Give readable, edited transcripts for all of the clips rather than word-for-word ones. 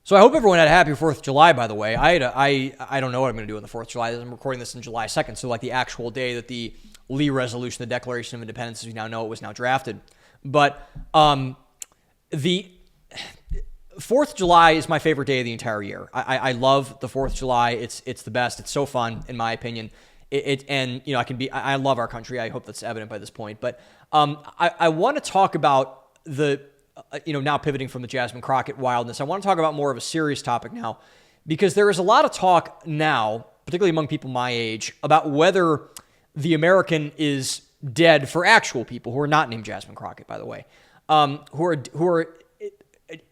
So I hope everyone had a happy 4th of July, by the way. I don't know what I'm going to do on the 4th of July. I'm recording this on July 2nd, so like the actual day that the Lee resolution, the Declaration of Independence, as we now know it, was now drafted. But the 4th of July is my favorite day of the entire year. I love the 4th of July. It's the best. It's so fun, in my opinion. I love our country. I hope that's evident by this point. But I want to talk about now pivoting from the Jasmine Crockett wildness, I want to talk about more of a serious topic now, because there is a lot of talk now, particularly among people my age, about whether the American is dead for actual people who are not named Jasmine Crockett, by the way,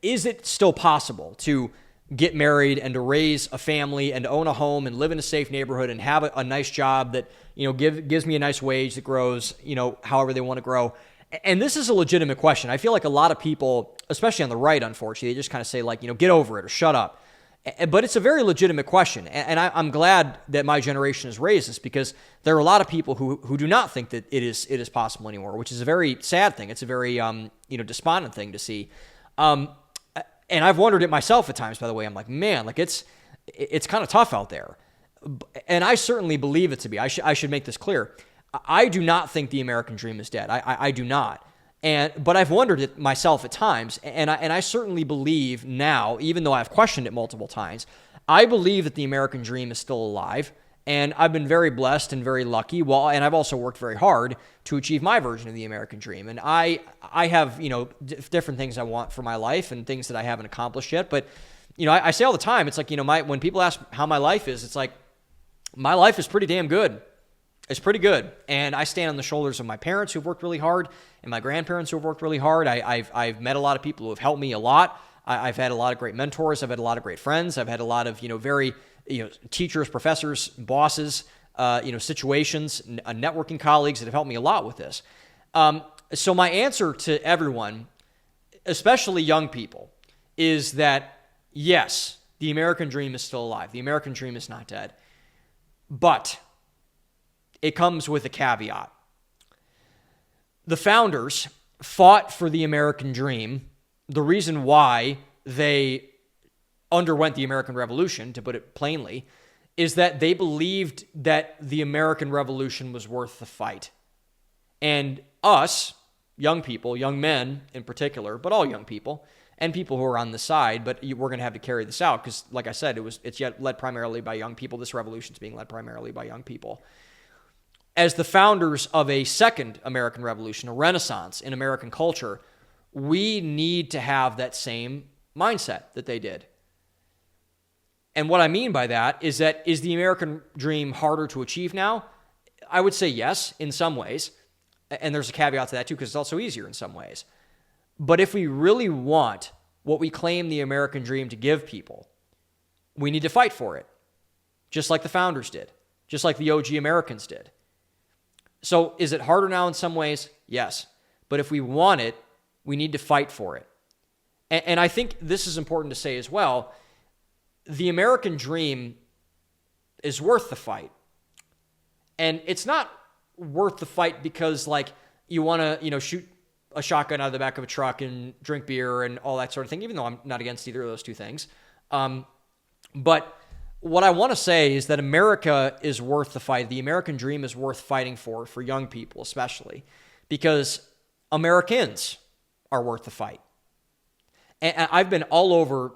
is it still possible to get married and to raise a family and to own a home and live in a safe neighborhood and have a nice job that, gives me a nice wage that grows, however they want to grow. And this is a legitimate question. I feel like a lot of people, especially on the right, unfortunately, they just kind of say get over it or shut up. But it's a very legitimate question. And I'm glad that my generation has raised this, because there are a lot of people who do not think that it is possible anymore, which is a very sad thing. It's a very, despondent thing to see. And I've wondered it myself at times, by the way. I'm like, man, it's kind of tough out there. And I certainly believe it to be. I should make this clear. I do not think the American dream is dead. I do not. But I've wondered it myself at times, and I certainly believe now, even though I've questioned it multiple times, I believe that the American dream is still alive, and I've been very blessed and very lucky. And I've also worked very hard to achieve my version of the American dream. And I have different things I want for my life and things that I haven't accomplished yet. But I say all the time, it's like when people ask how my life is, it's like my life is pretty damn good. It's pretty good. And I stand on the shoulders of my parents who've worked really hard and my grandparents who have worked really hard. I've met a lot of people who have helped me a lot. I've had a lot of great mentors. I've had a lot of great friends. I've had a lot of, very, teachers, professors, bosses, situations, networking colleagues that have helped me a lot with this. So my answer to everyone, especially young people, is that yes, the American dream is still alive. The American dream is not dead. But it comes with a caveat. The founders fought for the American dream. The reason why they underwent the American Revolution, to put it plainly, is that they believed that the American Revolution was worth the fight. And us, young people, young men in particular, but all young people, and people who are on the side, but we're going to have to carry this out because, like I said, it's yet led primarily by young people. This revolution is being led primarily by young people. As the founders of a second American Revolution, a renaissance in American culture, we need to have that same mindset that they did. And what I mean by that is the American dream harder to achieve now? I would say yes, in some ways. And there's a caveat to that too, because it's also easier in some ways. But if we really want what we claim the American dream to give people, we need to fight for it. Just like the founders did. Just like the OG Americans did. So is it harder now in some ways? Yes. But if we want it, we need to fight for it. And I think this is important to say as well. The American dream is worth the fight. And it's not worth the fight because you want to, shoot a shotgun out of the back of a truck and drink beer and all that sort of thing, even though I'm not against either of those two things. But what I want to say is that America is worth the fight. The American dream is worth fighting for young people especially, because Americans are worth the fight. And I've been all over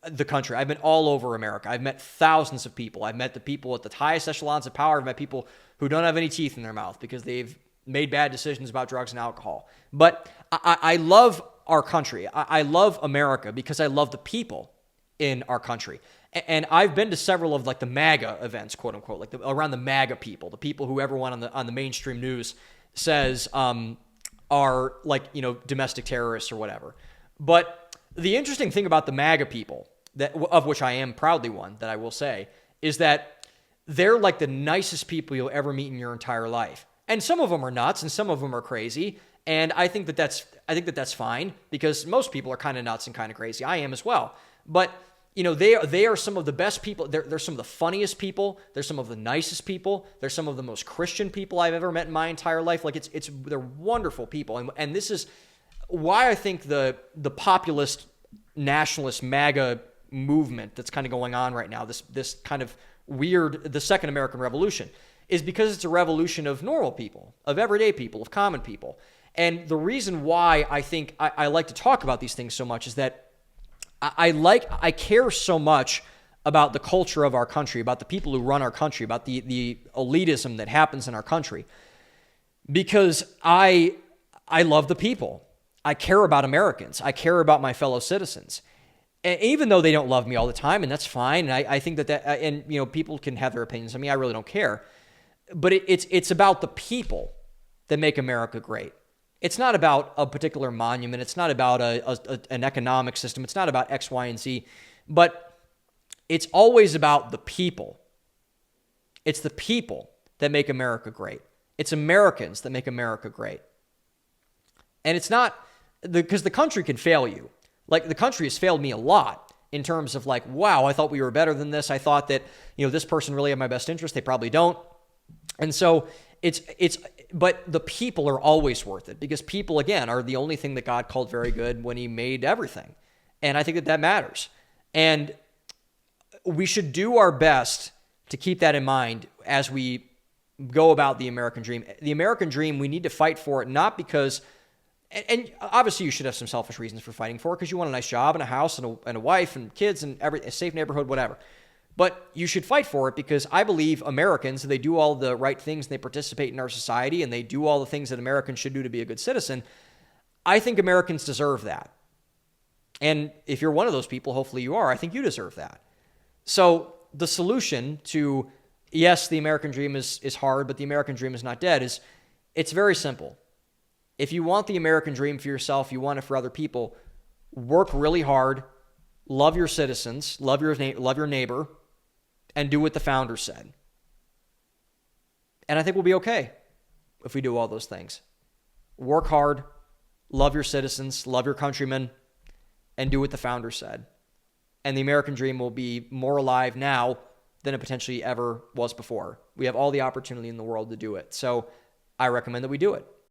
the country. I've been all over America. I've met thousands of people. I've met the people at the highest echelons of power. I've met people who don't have any teeth in their mouth because they've made bad decisions about drugs and alcohol. But I love our country. I love America because I love the people in our country. And I've been to several of the MAGA events, quote unquote, around the MAGA people, the people who everyone on the mainstream news says are domestic terrorists or whatever. But the interesting thing about the MAGA people, of which I am proudly one, that I will say, is that they're the nicest people you'll ever meet in your entire life. And some of them are nuts and some of them are crazy. And I think that that's fine because most people are kind of nuts and kind of crazy. I am as well. But they are some of the best people. They're some of the funniest people. They're some of the nicest people. They're some of the most Christian people I've ever met in my entire life. They're wonderful people. And this is why I think the populist, nationalist, MAGA movement that's kind of going on right now, this kind of weird, the Second American Revolution, is because it's a revolution of normal people, of everyday people, of common people. And the reason why I think I like to talk about these things so much is that I care so much about the culture of our country, about the people who run our country, about the elitism that happens in our country, because I love the people. I care about Americans. I care about my fellow citizens. And even though they don't love me all the time, and that's fine, and I think that and people can have their opinions. I mean, I really don't care. But it's about the people that make America great. It's not about a particular monument. It's not about an economic system. It's not about X, Y, and Z. But it's always about the people. It's the people that make America great. It's Americans that make America great. And it's not because the country can fail you. Like, the country has failed me a lot in terms of like, wow, I thought we were better than this. I thought that, this person really had my best interest. They probably don't. And so but the people are always worth it, because people, again, are the only thing that God called very good when he made everything. And I think that matters. And we should do our best to keep that in mind as we go about the American dream. The American dream, we need to fight for it, not because, and obviously you should have some selfish reasons for fighting for it, because you want a nice job and a house and a wife and kids and a safe neighborhood, whatever. But you should fight for it because I believe Americans, they do all the right things, and they participate in our society, and they do all the things that Americans should do to be a good citizen. I think Americans deserve that. And if you're one of those people, hopefully you are, I think you deserve that. So the solution to, yes, the American dream is hard, but the American dream is not dead, it's very simple. If you want the American dream for yourself, you want it for other people, work really hard, love your citizens, love your neighbor, and do what the founders said. And I think we'll be okay if we do all those things. Work hard, love your citizens, love your countrymen, and do what the founders said. And the American dream will be more alive now than it potentially ever was before. We have all the opportunity in the world to do it. So I recommend that we do it.